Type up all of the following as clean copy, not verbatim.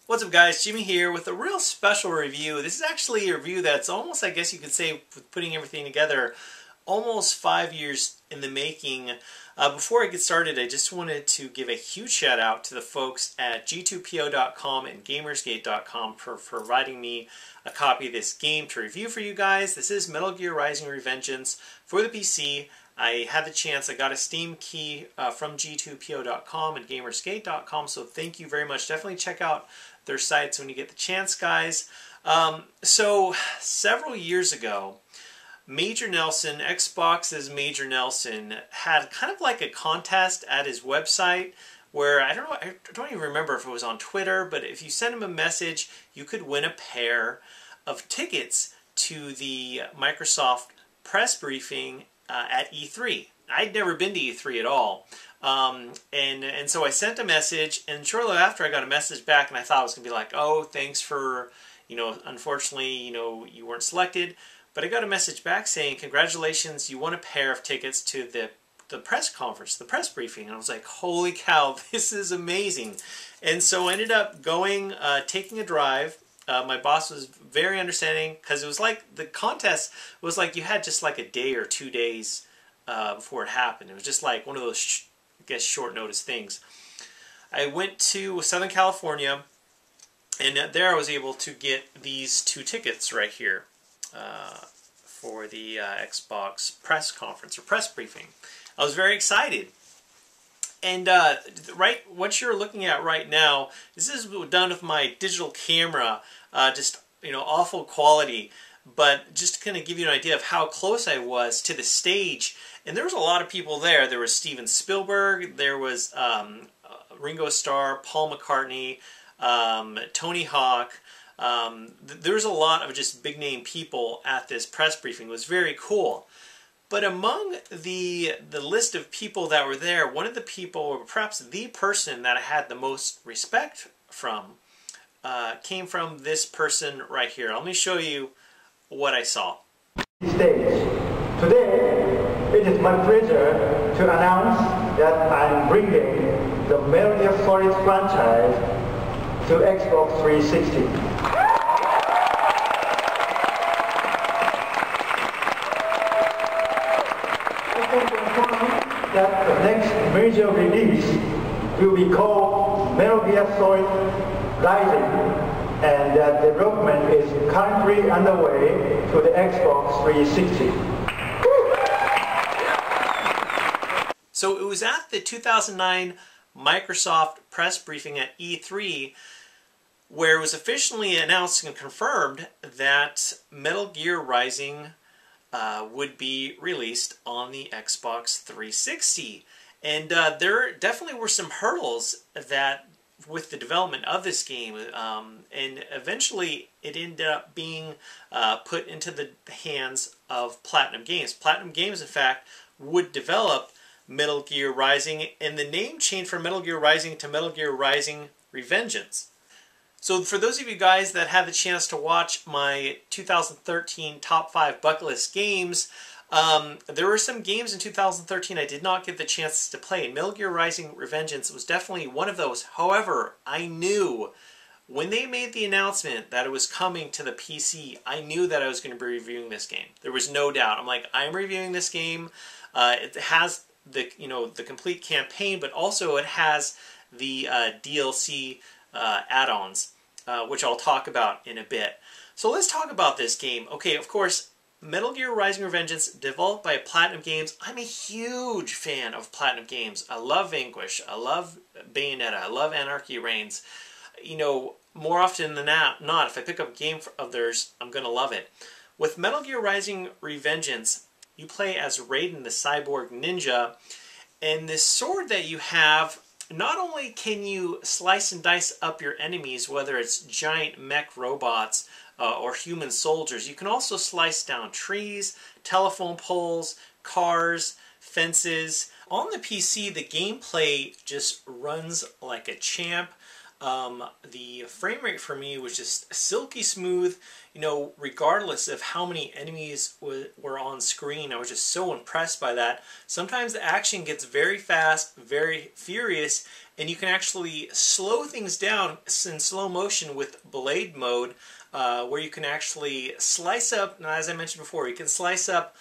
What's up guys, Jimmy here with a real special review. This is actually a review that's almost, I guess you could say, with putting everything together, almost 5 years in the making. Before I get started, I just wanted to give a huge shout out to the folks at g2po.com and gamersgate.com for providing me a copy of this game to review for you guys. This is Metal Gear Rising: Revengeance for the PC. I had the chance, I got a Steam key from g2po.com and gamersgate.com, so thank you very much. Definitely check out their sites when you get the chance, guys. So several years ago, Major Nelson, Xbox's Major Nelson, had kind of like a contest at his website where, I don't even remember if it was on Twitter, but if you sent him a message, you could win a pair of tickets to the Microsoft press briefing at E3. I'd never been to E3 at all. And so I sent a message, and shortly after I got a message back, and I thought it was going to be like, oh, thanks for, unfortunately, you weren't selected. But I got a message back saying, congratulations, you won a pair of tickets to the press conference, the press briefing. And I was like, holy cow, this is amazing. And so I ended up going, taking a drive. My boss was very understanding, because it was like, the contest was like you had just like a day or 2 days before it happened. It was just like one of those, I guess, short notice things. I went to Southern California, and there I was able to get these 2 tickets right here for the Xbox press conference or press briefing. I was very excited. And what you're looking at right now, this is done with my digital camera, just awful quality, but just to kind of give you an idea of how close I was to the stage. And there was a lot of people there. There was Steven Spielberg, there was Ringo Starr, Paul McCartney, Tony Hawk. There's a lot of just big name people at this press briefing. It was very cool. But among the list of people that were there, one of the people, or perhaps the person that I had the most respect from, came from this person right here. Let me show you what I saw. Stage. Today, it is my pleasure to announce that I'm bringing the Metal Gear Solid franchise to Xbox 360. That the next major release will be called Metal Gear Solid Rising, and that development is currently underway to the Xbox 360. So it was at the 2009 Microsoft press briefing at E3 where it was officially announced and confirmed that Metal Gear Rising would be released on the Xbox 360. And there definitely were some hurdles that with the development of this game, and eventually it ended up being put into the hands of Platinum Games. Platinum Games, in fact, would develop Metal Gear Rising, and the name changed from Metal Gear Rising to Metal Gear Rising: Revengeance. So for those of you guys that had the chance to watch my 2013 Top 5 Bucket List games, there were some games in 2013 I did not get the chance to play. Metal Gear Rising: Revengeance was definitely one of those. However, I knew when they made the announcement that it was coming to the PC, I knew that I was going to be reviewing this game. There was no doubt. I'm like, I'm reviewing this game. It has the the complete campaign, but also it has the DLC add-ons, which I'll talk about in a bit. So let's talk about this game. Okay, of course, Metal Gear Rising: Revengeance, developed by Platinum Games. I'm a huge fan of Platinum Games. I love Vanquish. I love Bayonetta. I love Anarchy Reigns. More often than not, if I pick up a game of theirs, I'm going to love it. With Metal Gear Rising: Revengeance, you play as Raiden the Cyborg Ninja, and this sword that you have, not only can you slice and dice up your enemies, whether it's giant mech robots or human soldiers, you can also slice down trees, telephone poles, cars, fences. On the PC, the gameplay just runs like a champ. The frame rate for me was just silky smooth, regardless of how many enemies were on screen. I was just so impressed by that. Sometimes the action gets very fast, very furious, and you can actually slow things down in slow motion with blade mode, where you can actually slice up, now as I mentioned before, you can slice up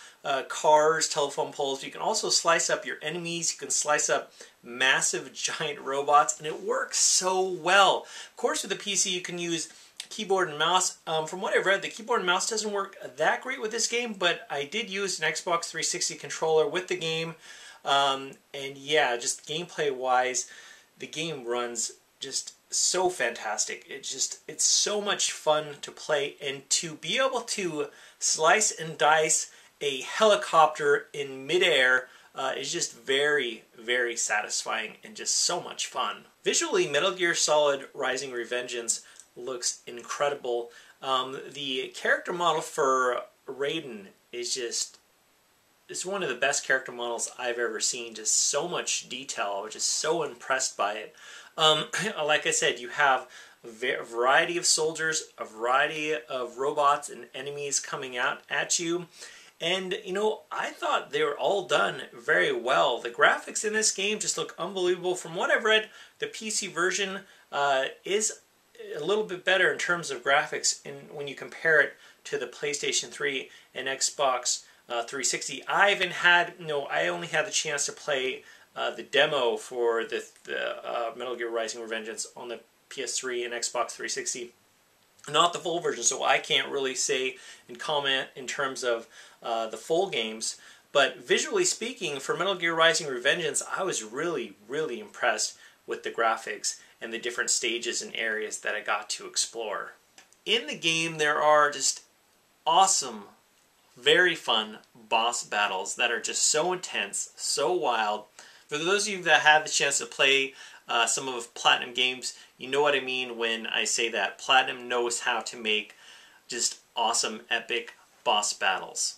cars, telephone poles, you can also slice up your enemies, you can slice up massive giant robots, and it works so well. Of course, with the PC you can use keyboard and mouse. From what I've read, the keyboard and mouse doesn't work that great with this game, but I did use an Xbox 360 controller with the game, and yeah, just gameplay wise, the game runs just so fantastic. It's so much fun to play, and to be able to slice and dice a helicopter in midair is just very, very satisfying and just so much fun. Visually, Metal Gear Solid Rising Revengeance looks incredible. The character model for Raiden is just, it's one of the best character models I've ever seen. Just so much detail. I was just so impressed by it. Like I said, you have a variety of soldiers, a variety of robots and enemies coming out at you. And, you know, I thought they were all done very well. The graphics in this game just look unbelievable. From what I've read, the PC version is a little bit better in terms of graphics when you compare it to the PlayStation 3 and Xbox 360. I only had the chance to play the demo for the Metal Gear Rising Revengeance on the PS3 and Xbox 360. Not the full version, so I can't really say and comment in terms of the full games. But visually speaking, for Metal Gear Rising Revengeance, I was really, really impressed with the graphics and the different stages and areas that I got to explore. In the game, there are just awesome, very fun boss battles that are just so intense, so wild. For those of you that had the chance to play some of Platinum games, you know what I mean when I say that. Platinum knows how to make just awesome, epic boss battles.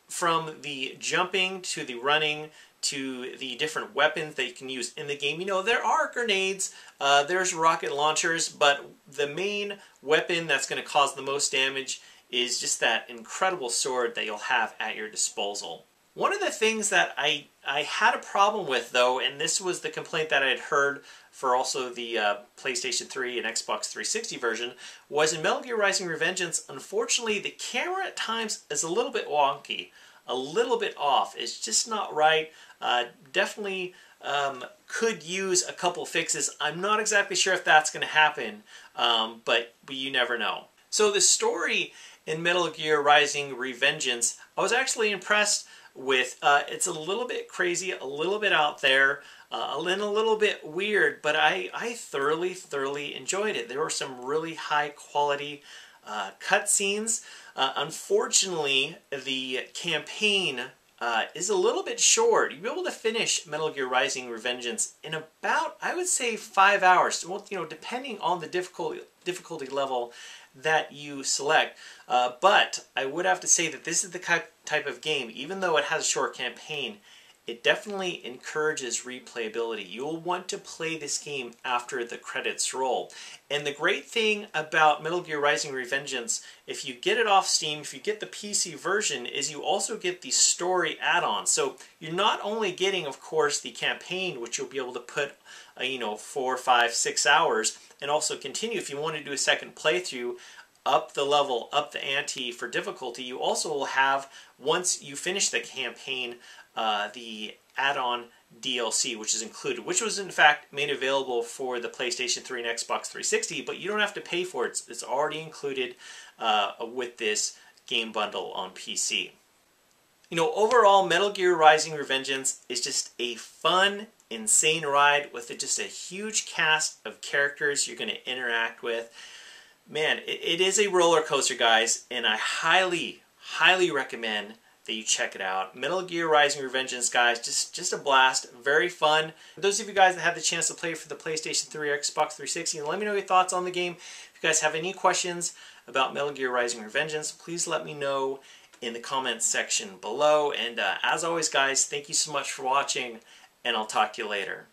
From the jumping to the running to the different weapons that you can use in the game. You know, there are grenades, there's rocket launchers, but the main weapon that's going to cause the most damage is just that incredible sword that you'll have at your disposal. One of the things that I had a problem with, though, and this was the complaint that I had heard for also the PlayStation 3 and Xbox 360 version, was in Metal Gear Rising Revengeance, unfortunately, the camera at times is a little bit wonky, a little bit off. It's just not right. Definitely could use a couple fixes. I'm not exactly sure if that's going to happen, but you never know. So the story in Metal Gear Rising Revengeance, I was actually impressed with. It's a little bit crazy, a little bit out there, and a little bit weird, but I thoroughly enjoyed it. There were some really high quality cutscenes. Unfortunately, the campaign is a little bit short. You'll be able to finish Metal Gear Rising Revengeance in about, I would say, 5 hours. Well, you know, depending on the difficulty level that you select. But I would have to say that this is the type of game, even though it has a short campaign, it definitely encourages replayability. You'll want to play this game after the credits roll. And the great thing about Metal Gear Rising Revengeance, if you get it off Steam, if you get the PC version, is you also get the story add-on. So you're not only getting, of course, the campaign, which you'll be able to put, 4, 5, 6 hours, and also continue if you want to do a second playthrough, up the level, up the ante for difficulty. You also will have, once you finish the campaign, the add-on DLC, which is included, which was in fact made available for the PlayStation 3 and Xbox 360, but you don't have to pay for it. It's already included with this game bundle on PC. You know, overall, Metal Gear Rising Revengeance is just a fun, insane ride with just a huge cast of characters you're going to interact with. Man, it is a roller coaster, guys, and I highly recommend that you check it out. Metal Gear Rising Revengeance, guys, just a blast, very fun. For those of you guys that had the chance to play for the PlayStation 3 or Xbox 360, let me know your thoughts on the game. If you guys have any questions about Metal Gear Rising Revengeance, please let me know in the comments section below. And as always, guys, thank you so much for watching, and I'll talk to you later.